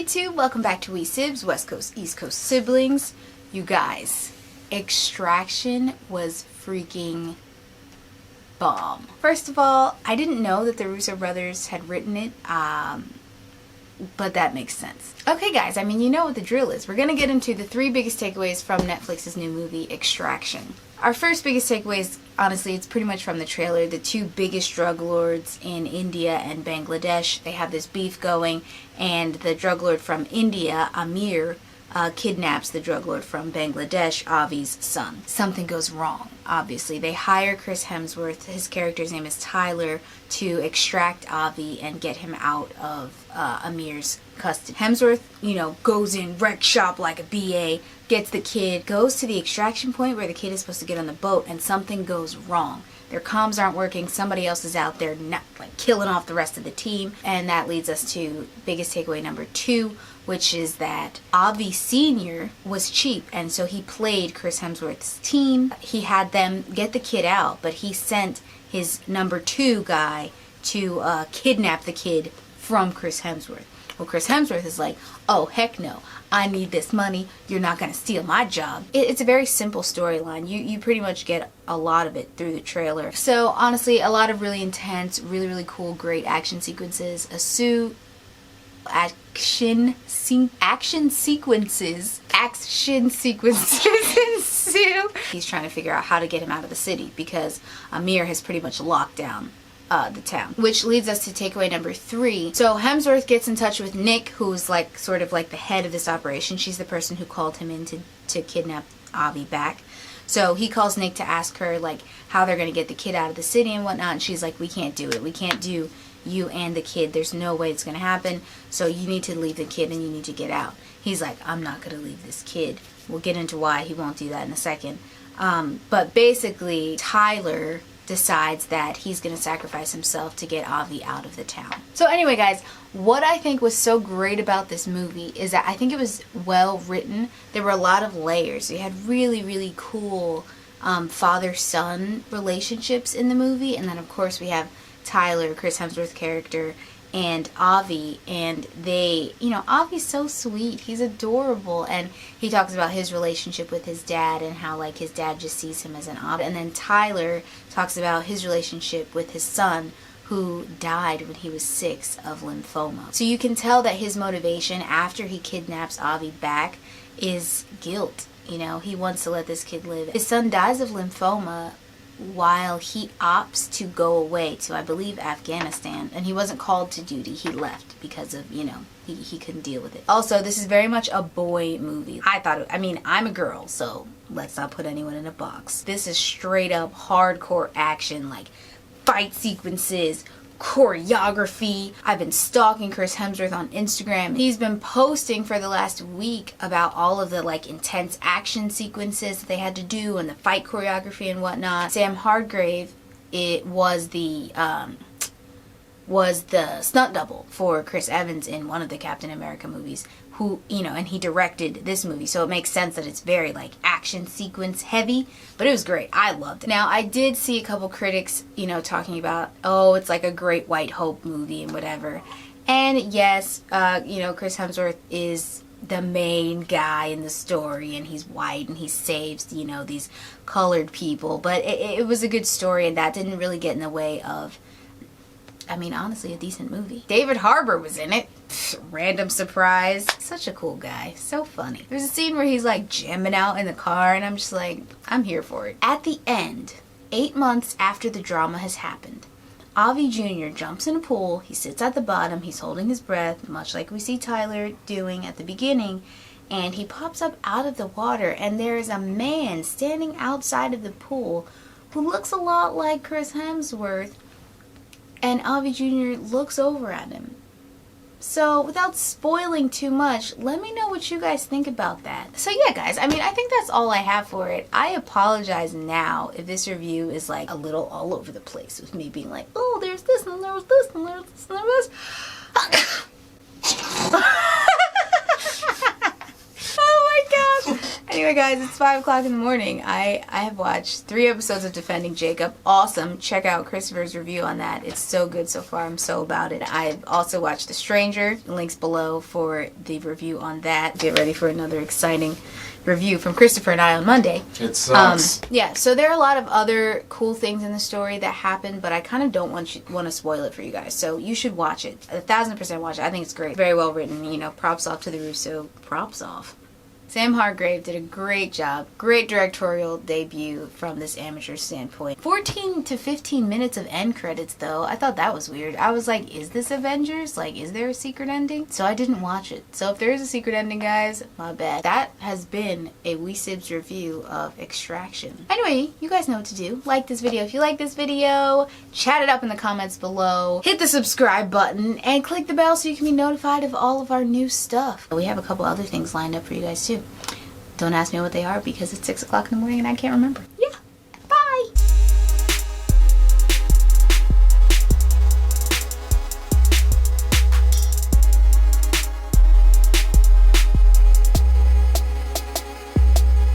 YouTube? Welcome back to SIBZ, West Coast, East Coast siblings. You guys, Extraction was freaking bomb. First of all, I didn't know that the Russo brothers had written it, but that makes sense. Okay guys, I mean, you know what the drill is. We're gonna get into the 3 biggest takeaways from Netflix's new movie, Extraction. Our first biggest takeaway is, honestly, it's pretty much from the trailer. The 2 biggest drug lords in India and Bangladesh, they have this beef going, and the drug lord from India, Amir, kidnaps the drug lord from Bangladesh, Avi's son. Something goes wrong, obviously. They hire Chris Hemsworth, his character's name is Tyler, to extract Avi and get him out of Amir's custody. Hemsworth, goes in, wreck shop like a BA, gets the kid, goes to the extraction point where the kid is supposed to get on the boat, and something goes wrong. Their comms aren't working, somebody else is out there killing off the rest of the team, and that leads us to biggest takeaway number 2, which is that Avi Sr. was cheap, and so he played Chris Hemsworth's team. He had them get the kid out, but he sent his number 2 guy to kidnap the kid from Chris Hemsworth. Well, Chris Hemsworth is like, oh heck no, I need this money, you're not gonna steal my job. It's a very simple storyline. You pretty much get a lot of it through the trailer. So honestly, a lot of really intense, really cool, great action sequences. Action sequences ensue. He's trying to figure out how to get him out of the city because Amir has pretty much locked down the town. Which leads us to takeaway number 3. So Hemsworth gets in touch with Nick, who's sort of the head of this operation. She's the person who called him in to kidnap Avi back. So he calls Nick to ask her how they're going to get the kid out of the city and whatnot, and she's like, we can't do it. We can't do you and the kid. There's no way it's going to happen. So you need to leave the kid and you need to get out. He's like, I'm not going to leave this kid. We'll get into why he won't do that in a second. But basically, Tyler decides that he's going to sacrifice himself to get Avi out of the town. So anyway guys, what I think was so great about this movie is that I think it was well written. There were a lot of layers. You had really cool father-son relationships in the movie, and then of course we have Tyler, Chris Hemsworth's character, and Avi, and they, Avi's so sweet, he's adorable, and he talks about his relationship with his dad and how his dad just sees him as an Avi. And then Tyler talks about his relationship with his son, who died when he was 6 of lymphoma. So you can tell that his motivation after he kidnaps Avi back is guilt. He wants to let this kid live. His son dies of lymphoma while he opts to go away to, I believe, Afghanistan, and he wasn't called to duty. He left because of, he couldn't deal with it. Also, this is very much a boy movie. I'm a girl, so let's not put anyone in a box. This is straight up hardcore action, fight sequences, choreography. I've been stalking Chris Hemsworth on Instagram. He's been posting for the last week about all of the intense action sequences that they had to do and the fight choreography and whatnot. Sam Hargrave, it was the stunt double for Chris Evans in one of the Captain America movies, who, and he directed this movie, so it makes sense that it's very action sequence heavy, but it was great. I loved it. Now, I did see a couple critics, talking about, oh, it's a Great White Hope movie and whatever. And yes, Chris Hemsworth is the main guy in the story, and he's white and he saves, these colored people, but it was a good story, and that didn't really get in the way of, honestly, a decent movie. David Harbour was in it. Random surprise. Such a cool guy. So funny. There's a scene where he's jamming out in the car, and I'm just I'm here for it. At the end, 8 months after the drama has happened, Avi Jr. jumps in a pool. He sits at the bottom. He's holding his breath, much like we see Tyler doing at the beginning, and he pops up out of the water, and there is a man standing outside of the pool who looks a lot like Chris Hemsworth, and Avi Jr. looks over at him. So, without spoiling too much, let me know what you guys think about that. So yeah, guys, I think that's all I have for it. I apologize now if this review is a little all over the place, with me being oh, there's this, and there was this, and there was this, and there was this. Oh my gosh. Anyway, Anyway, guys, it's 5 o'clock in the morning. I have watched 3 episodes of Defending Jacob. Awesome. Check out Christopher's review on that. It's so good so far. I'm so about it. I've also watched The Stranger. Links below for the review on that. Get ready for another exciting review from Christopher and I on Monday. It sucks. Yeah, so there are a lot of other cool things in the story that happen, but I kind of don't want to spoil it for you guys. So you should watch it. 1,000% watch it. I think it's great. Very well written. You know, props off to the Russo. Props off. Sam Hargrave did a great job. Great directorial debut from this amateur standpoint. 14 to 15 minutes of end credits, though. I thought that was weird. I was like, is this Avengers? Like, is there a secret ending? So I didn't watch it. So if there is a secret ending, guys, my bad. That has been a SIBZ review of Extraction. Anyway, you guys know what to do. Like this video if you like this video. Chat it up in the comments below. Hit the subscribe button and click the bell so you can be notified of all of our new stuff. We have a couple other things lined up for you guys, too. Don't ask me what they are because it's 6 o'clock in the morning and I can't remember. Yeah.